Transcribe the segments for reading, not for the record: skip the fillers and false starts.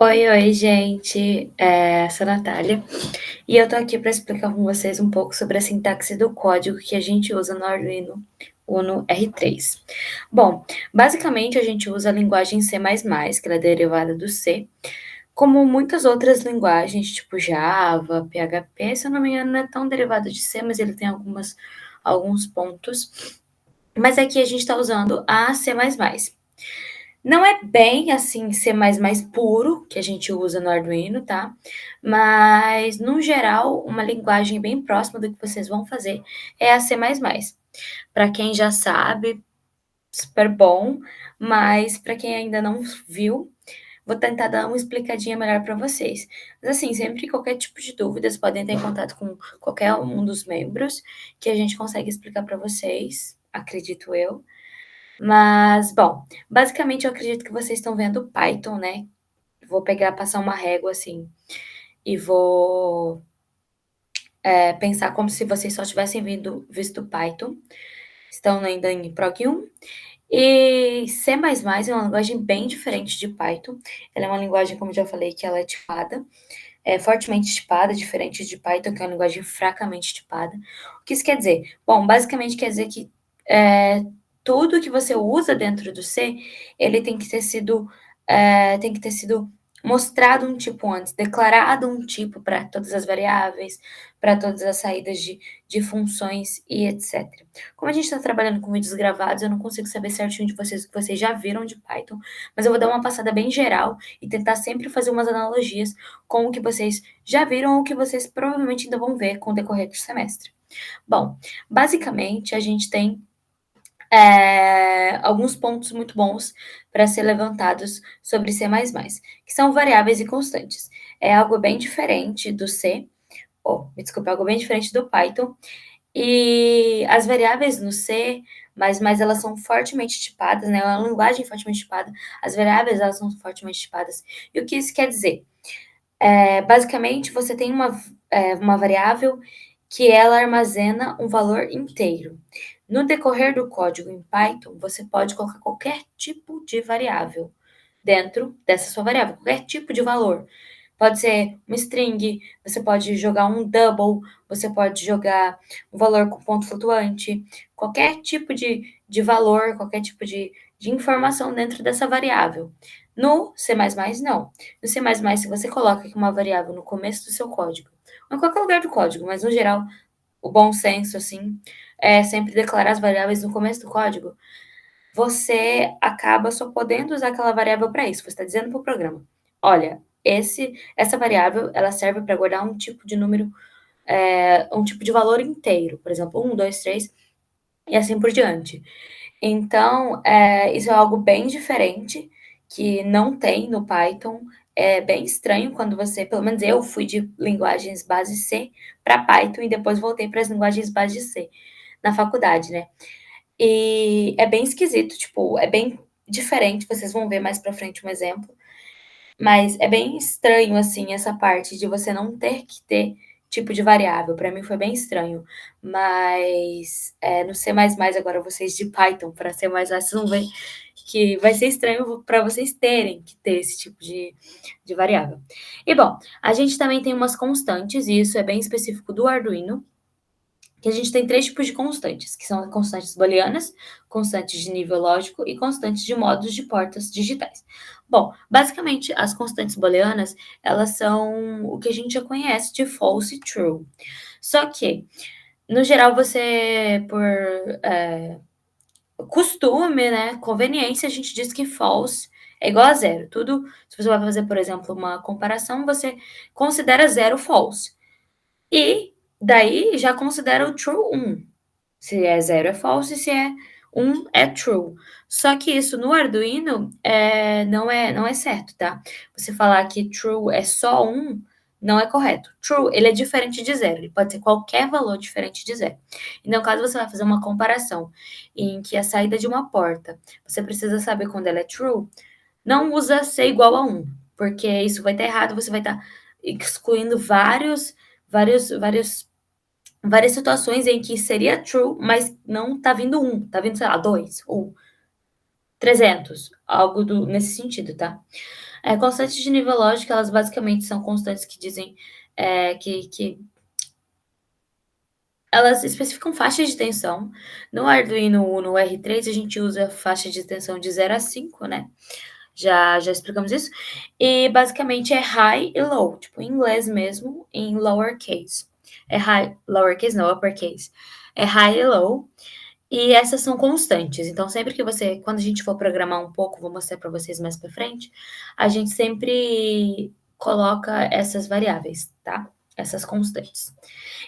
Oi, oi, gente. Sou a Natália e eu tô aqui para explicar com vocês um pouco sobre a sintaxe do código que a gente usa no Arduino Uno R3. Bom, basicamente a gente usa a linguagem C++, que ela é derivada do C, como muitas outras linguagens, tipo Java, PHP, se eu não me engano, não é tão derivado de C, mas ele tem alguns pontos. Mas aqui a gente está usando a C++. Não é bem assim C++ puro que a gente usa no Arduino, tá? Mas no geral, uma linguagem bem próxima do que vocês vão fazer é a C++. Para quem já sabe, super bom, mas para quem ainda não viu, vou tentar dar uma explicadinha melhor para vocês. Mas assim, sempre qualquer tipo de dúvidas podem ter contato com qualquer um dos membros que a gente consegue explicar para vocês, acredito eu. Mas, bom, basicamente eu acredito que vocês estão vendo Python, né? Vou pegar, passar uma régua assim e vou pensar como se vocês só tivessem visto Python. Estão ainda em Prog 1. E C++ é uma linguagem bem diferente de Python. Ela é uma linguagem, como eu já falei, que ela é tipada, é fortemente tipada, diferente de Python, que é uma linguagem fracamente tipada. O que isso quer dizer? Bom, basicamente quer dizer que é, tudo que você usa dentro do C, ele tem que ter sido mostrado um tipo antes, declarado um tipo para todas as variáveis, para todas as saídas de funções e etc. Como a gente está trabalhando com vídeos gravados, eu não consigo saber certinho de vocês o que vocês já viram de Python, mas eu vou dar uma passada bem geral e tentar sempre fazer umas analogias com o que vocês já viram ou o que vocês provavelmente ainda vão ver com o decorrer do semestre. Bom, basicamente a gente tem alguns pontos muito bons para ser levantados sobre C++, que são variáveis e constantes. É algo bem diferente do C, me desculpa, algo bem diferente do Python, e as variáveis no C++, mas elas são fortemente tipadas, né? É uma linguagem fortemente tipada, as variáveis elas são fortemente tipadas. E o que isso quer dizer? Basicamente, você tem uma variável que ela armazena um valor inteiro. No decorrer do código em Python, você pode colocar qualquer tipo de variável dentro dessa sua variável, qualquer tipo de valor. Pode ser uma string, você pode jogar um double, você pode jogar um valor com ponto flutuante, qualquer tipo de valor, qualquer tipo de informação dentro dessa variável. No C++, não. No C++, se você coloca aqui uma variável no começo do seu código, ou em qualquer lugar do código, mas no geral, o bom senso, assim, é sempre declarar as variáveis no começo do código, você acaba só podendo usar aquela variável para isso. Você está dizendo para o programa, olha, essa variável, ela serve para guardar um tipo de número, um tipo de valor inteiro, por exemplo, 1, 2, 3, e assim por diante. Então, isso é algo bem diferente, que não tem no Python. É bem estranho quando você, pelo menos eu fui de linguagens base C para Python e depois voltei para as linguagens base C na faculdade, né? E é bem esquisito, tipo, é bem diferente, vocês vão ver mais para frente um exemplo, mas é bem estranho, assim, essa parte de você não ter que ter tipo de variável. Para mim foi bem estranho. Mas no C++, agora vocês de Python para C++, vocês vão ver que vai ser estranho para vocês terem que ter esse tipo de variável. E bom, a gente também tem umas constantes, e isso é bem específico do Arduino, que a gente tem três tipos de constantes, que são constantes booleanas, constantes de nível lógico e constantes de modos de portas digitais. Bom, basicamente, as constantes booleanas, elas são o que a gente já conhece de false e true. Só que, no geral, você, por costume, né, conveniência, a gente diz que false é igual a zero. Tudo, se você vai fazer, por exemplo, uma comparação, você considera zero false. E daí já considera o true um. Se é zero é false, se é um é true. Só que isso no Arduino não é certo, tá? Você falar que true é só um, não é correto. True, ele é diferente de zero, ele pode ser qualquer valor diferente de zero. Então, caso você vai fazer uma comparação em que a saída de uma porta, você precisa saber quando ela é true, não usa ser igual a um, porque isso vai estar errado, você vai estar excluindo vários várias situações em que seria true, mas não tá vindo um, tá vindo, sei lá, dois, ou 300, algo nesse sentido, tá? Constantes de nível lógico, elas basicamente são constantes que dizem que elas especificam faixas de tensão. No Arduino Uno R3, a gente usa faixa de tensão de 0 a 5, né? Já explicamos isso. E basicamente é high e low, tipo em inglês mesmo, em lowercase. É high, lowercase não, uppercase. É high e low. E essas são constantes. Então, sempre que quando a gente for programar um pouco, vou mostrar para vocês mais para frente, a gente sempre coloca essas variáveis, tá? Essas constantes.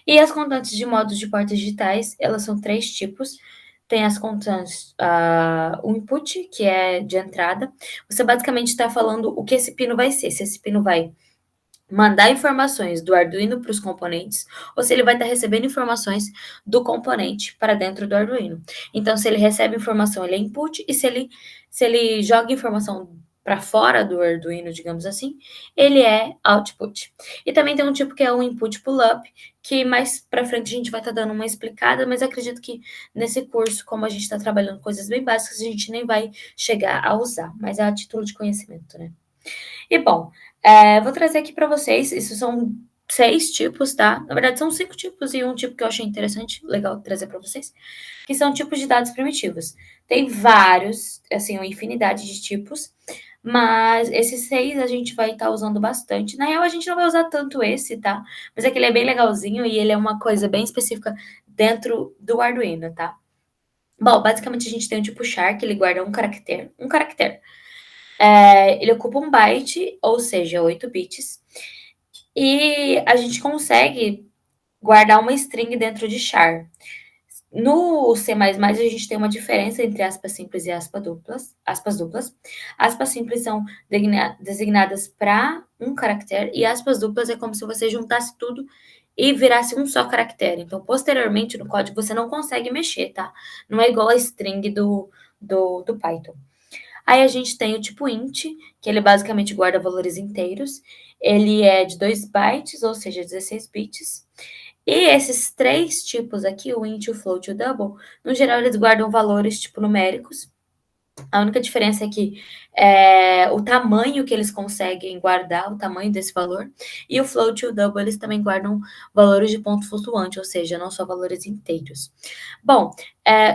E as constantes de modos de portas digitais, elas são 3 tipos. Tem as constantes, o input, que é de entrada. Você basicamente está falando o que esse pino vai ser. Se esse pino vai mandar informações do Arduino para os componentes, ou se ele vai estar recebendo informações do componente para dentro do Arduino. Então, se ele recebe informação, ele é input, e se ele joga informação para fora do Arduino, digamos assim, ele é output. E também tem um tipo que é o input pull-up, que mais para frente a gente vai estar dando uma explicada, mas acredito que nesse curso, como a gente está trabalhando coisas bem básicas, a gente nem vai chegar a usar, mas é a título de conhecimento, né? E bom, vou trazer aqui para vocês, isso são 6 tipos, tá? Na verdade, são 5 tipos e um tipo que eu achei interessante, legal trazer para vocês, que são tipos de dados primitivos. Tem vários, assim, uma infinidade de tipos, mas esses 6 a gente vai estar usando bastante. Na real, a gente não vai usar tanto esse, tá? Mas é que ele é bem legalzinho e ele é uma coisa bem específica dentro do Arduino, tá? Bom, basicamente a gente tem o tipo char, que ele guarda um caractere. Um caractere. Ele ocupa 1 byte, ou seja, 8 bits, e a gente consegue guardar uma string dentro de char. No C++, a gente tem uma diferença entre aspas simples e aspas duplas. Aspas simples são designadas para um caractere, e aspas duplas é como se você juntasse tudo e virasse um só caractere. Então, posteriormente, no código, você não consegue mexer, tá? Não é igual a string do Python. Aí a gente tem o tipo int, que ele basicamente guarda valores inteiros. Ele é de 2 bytes, ou seja, 16 bits. E esses 3 tipos aqui, o int, o float e o double, no geral eles guardam valores tipo numéricos. A única diferença é que o tamanho que eles conseguem guardar, o tamanho desse valor, e o float e o double, eles também guardam valores de ponto flutuante, ou seja, não só valores inteiros. Bom,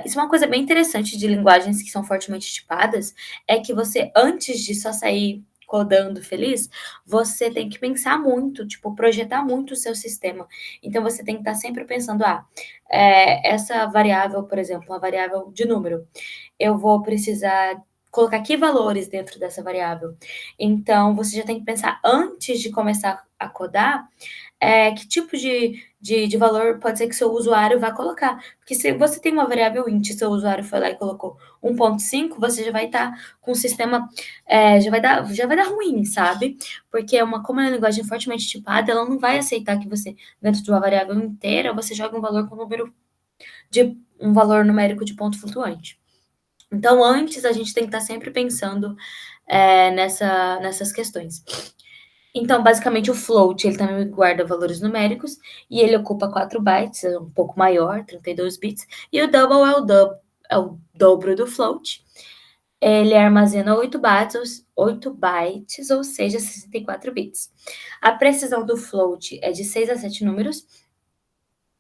isso é uma coisa bem interessante de linguagens que são fortemente tipadas, é que você, antes de só sair codando feliz, você tem que pensar muito, tipo, projetar muito o seu sistema. Então, você tem que estar sempre pensando, essa variável, por exemplo, uma variável de número, eu vou precisar colocar que valores dentro dessa variável. Então, você já tem que pensar antes de começar a codar, que tipo de valor pode ser que seu usuário vá colocar. Porque se você tem uma variável int e seu usuário foi lá e colocou 1.5, você já vai estar com o sistema, já vai dar ruim, sabe? Porque como é uma linguagem fortemente tipada, ela não vai aceitar que você, dentro de uma variável inteira, você joga um valor com um valor numérico de ponto flutuante. Então, antes, a gente tem que estar sempre pensando nessas questões. Então, basicamente, o float, ele também guarda valores numéricos, e ele ocupa 4 bytes, é um pouco maior, 32 bits, e o double é o dobro do float. Ele armazena 8 bytes, ou seja, 64 bits. A precisão do float é de 6 a 7 números,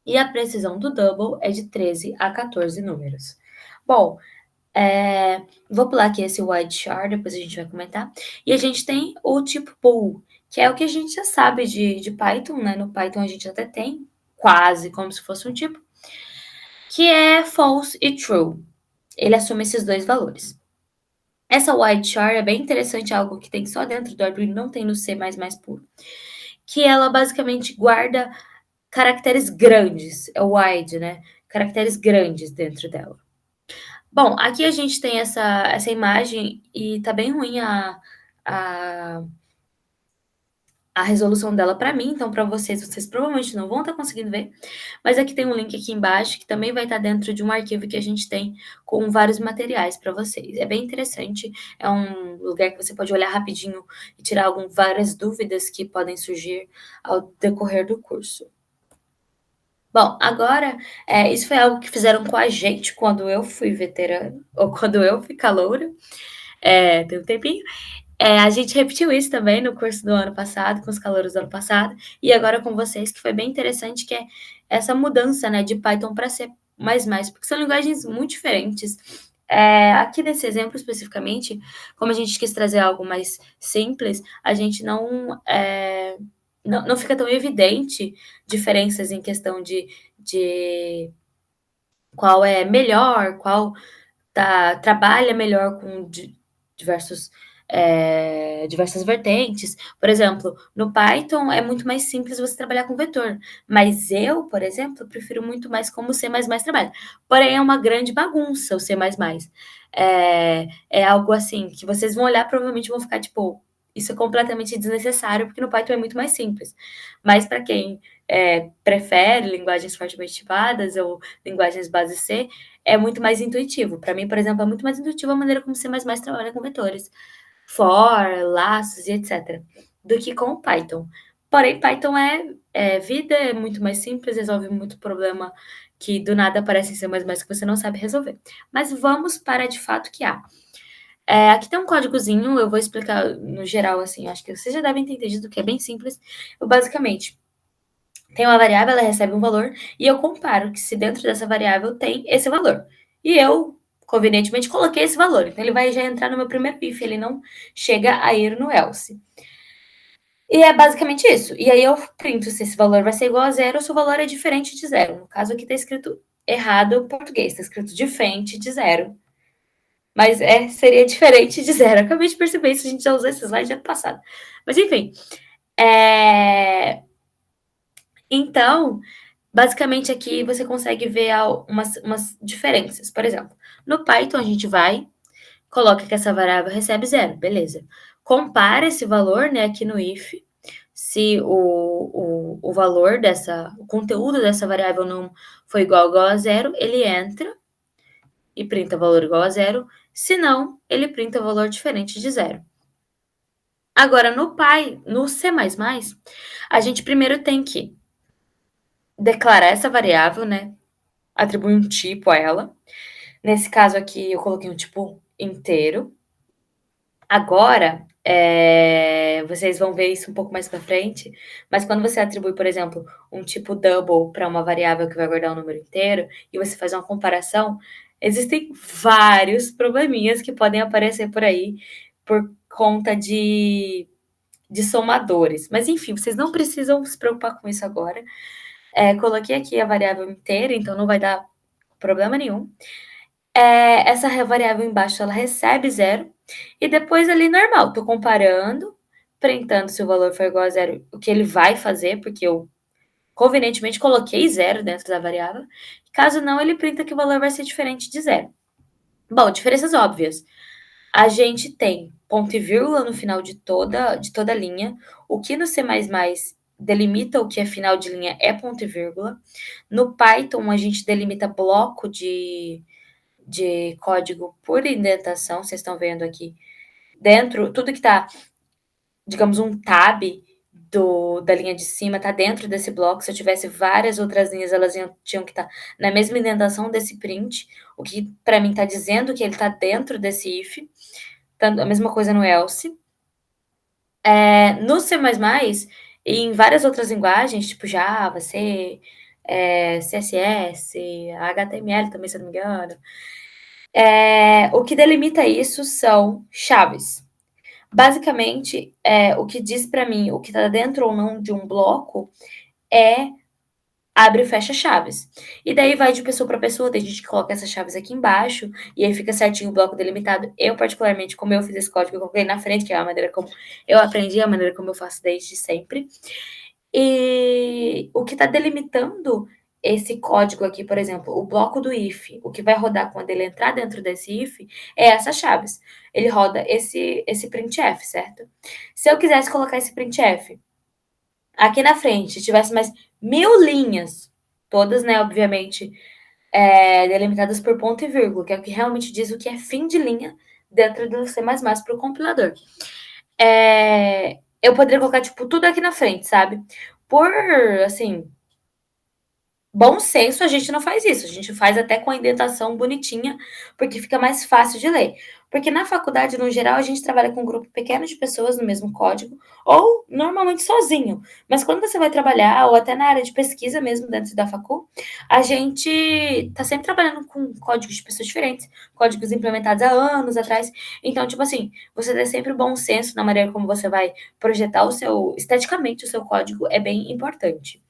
e a precisão do double é de 13 a 14 números. Bom, vou pular aqui esse wide char, depois a gente vai comentar. E a gente tem o tipo bool, que é o que a gente já sabe de Python, né? No Python a gente até tem, quase como se fosse um tipo, que é false e true. Ele assume esses 2 valores. Essa wide char é bem interessante, algo que tem só dentro do Arduino, não tem no C++ puro, que ela basicamente guarda caracteres grandes, é wide, né? Caracteres grandes dentro dela. Bom, aqui a gente tem essa imagem e tá bem ruim a, a resolução dela para mim, então para vocês provavelmente não vão estar conseguindo ver, mas aqui tem um link aqui embaixo que também vai estar dentro de um arquivo que a gente tem com vários materiais para vocês. É bem interessante, é um lugar que você pode olhar rapidinho e tirar várias dúvidas que podem surgir ao decorrer do curso. Bom, agora, isso foi algo que fizeram com a gente quando eu fui veterana, ou quando eu fui caloura, tem um tempinho. A gente repetiu isso também no curso do ano passado, com os calouros do ano passado, e agora com vocês, que foi bem interessante, que é essa mudança, né, de Python para C++, porque são linguagens muito diferentes. Aqui nesse exemplo especificamente, como a gente quis trazer algo mais simples, a gente não fica tão evidente diferenças em questão de qual é melhor, qual trabalha melhor com diversos, diversas vertentes. Por exemplo, no Python é muito mais simples você trabalhar com vetor, mas eu, por exemplo, prefiro muito mais como o C++ trabalha. Porém, é uma grande bagunça o C++. É algo assim que vocês vão olhar, provavelmente vão ficar tipo, isso é completamente desnecessário, porque no Python é muito mais simples. Mas para quem prefere linguagens fortemente tipadas ou linguagens base C, é muito mais intuitivo. Para mim, por exemplo, é muito mais intuitivo a maneira como C++ trabalha com vetores, for, laços e etc., do que com o Python. Porém, Python é vida, é muito mais simples, resolve muito problema que do nada aparece em C++ que você não sabe resolver. Mas vamos para de fato que há. Aqui tem um códigozinho, eu vou explicar no geral, assim, acho que vocês já devem ter entendido que é bem simples. Eu, basicamente, tem uma variável, ela recebe um valor, e eu comparo que se dentro dessa variável tem esse valor. E eu, convenientemente, coloquei esse valor. Então, ele vai já entrar no meu primeiro if, ele não chega a ir no else. E é basicamente isso. E aí eu printo se esse valor vai ser igual a zero ou se o valor é diferente de zero. No caso aqui está escrito errado em português, está escrito diferente de zero. Mas seria diferente de zero. Acabei de perceber isso, a gente já usou esse slide ano passado. Mas enfim. Então, basicamente, aqui você consegue ver umas diferenças. Por exemplo, no Python a gente vai, coloca que essa variável recebe zero, beleza. Compara esse valor, né, aqui no if, se o valor o conteúdo dessa variável não foi igual a zero, ele entra e printa valor igual a zero, se não, ele printa valor diferente de zero. Agora, no C++, a gente primeiro tem que declarar essa variável, né, atribuir um tipo a ela. Nesse caso aqui, eu coloquei um tipo inteiro. Agora, vocês vão ver isso um pouco mais para frente, mas quando você atribui, por exemplo, um tipo double para uma variável que vai guardar um número inteiro, e você faz uma comparação, existem vários probleminhas que podem aparecer por aí por conta de somadores. Mas enfim, vocês não precisam se preocupar com isso agora. Coloquei aqui a variável inteira, então não vai dar problema nenhum. Essa variável embaixo ela recebe zero, e depois ali normal, tô comparando, printando se o valor for igual a zero, o que ele vai fazer, porque eu convenientemente coloquei zero dentro da variável. Caso não, ele printa que o valor vai ser diferente de zero. Bom, diferenças óbvias. A gente tem ponto e vírgula no final de toda linha, o que no C++ delimita o que é final de linha é ponto e vírgula. No Python, a gente delimita bloco de código por indentação, vocês estão vendo aqui dentro, tudo que está, digamos, um tab da linha de cima está dentro desse bloco. Se eu tivesse várias outras linhas, elas tinham que estar na mesma indentação desse print, o que para mim está dizendo que ele está dentro desse if. A mesma coisa no else. No C++, e em várias outras linguagens, tipo Java, C, CSS, HTML também, se eu não me engano, o que delimita isso são chaves. Basicamente, o que diz para mim o que está dentro ou não de um bloco é abre e fecha chaves. E daí vai de pessoa para pessoa, tem gente que coloca essas chaves aqui embaixo, e aí fica certinho o bloco delimitado. Eu, particularmente, como eu fiz esse código, eu coloquei na frente, que é a maneira como eu aprendi, a maneira como eu faço desde sempre. E o que está delimitando esse código aqui, por exemplo, o bloco do if, o que vai rodar quando ele entrar dentro desse if, é essas chaves. Ele roda esse printf, certo? Se eu quisesse colocar esse printf aqui na frente, tivesse mais 1000 linhas, todas, né, obviamente, delimitadas por ponto e vírgula, que é o que realmente diz o que é fim de linha dentro do C++ para o compilador. Eu poderia colocar, tipo, tudo aqui na frente, sabe? Por, assim, Bom senso, a gente não faz isso, a gente faz até com a indentação bonitinha, porque fica mais fácil de ler. Porque na faculdade, no geral, a gente trabalha com um grupo pequeno de pessoas no mesmo código, ou normalmente sozinho. Mas quando você vai trabalhar, ou até na área de pesquisa mesmo dentro da facul, a gente está sempre trabalhando com códigos de pessoas diferentes, códigos implementados há anos atrás. Então, tipo assim, você ter sempre bom senso na maneira como você vai projetar esteticamente o seu código é bem importante.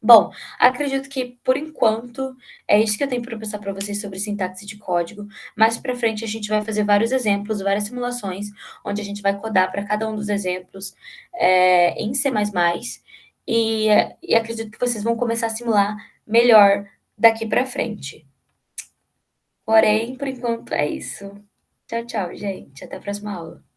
Bom, acredito que por enquanto é isso que eu tenho para passar para vocês sobre sintaxe de código. Mais para frente a gente vai fazer vários exemplos, várias simulações, onde a gente vai codar para cada um dos exemplos em C++, e acredito que vocês vão começar a simular melhor daqui para frente. Porém, por enquanto é isso. Tchau, tchau, gente. Até a próxima aula.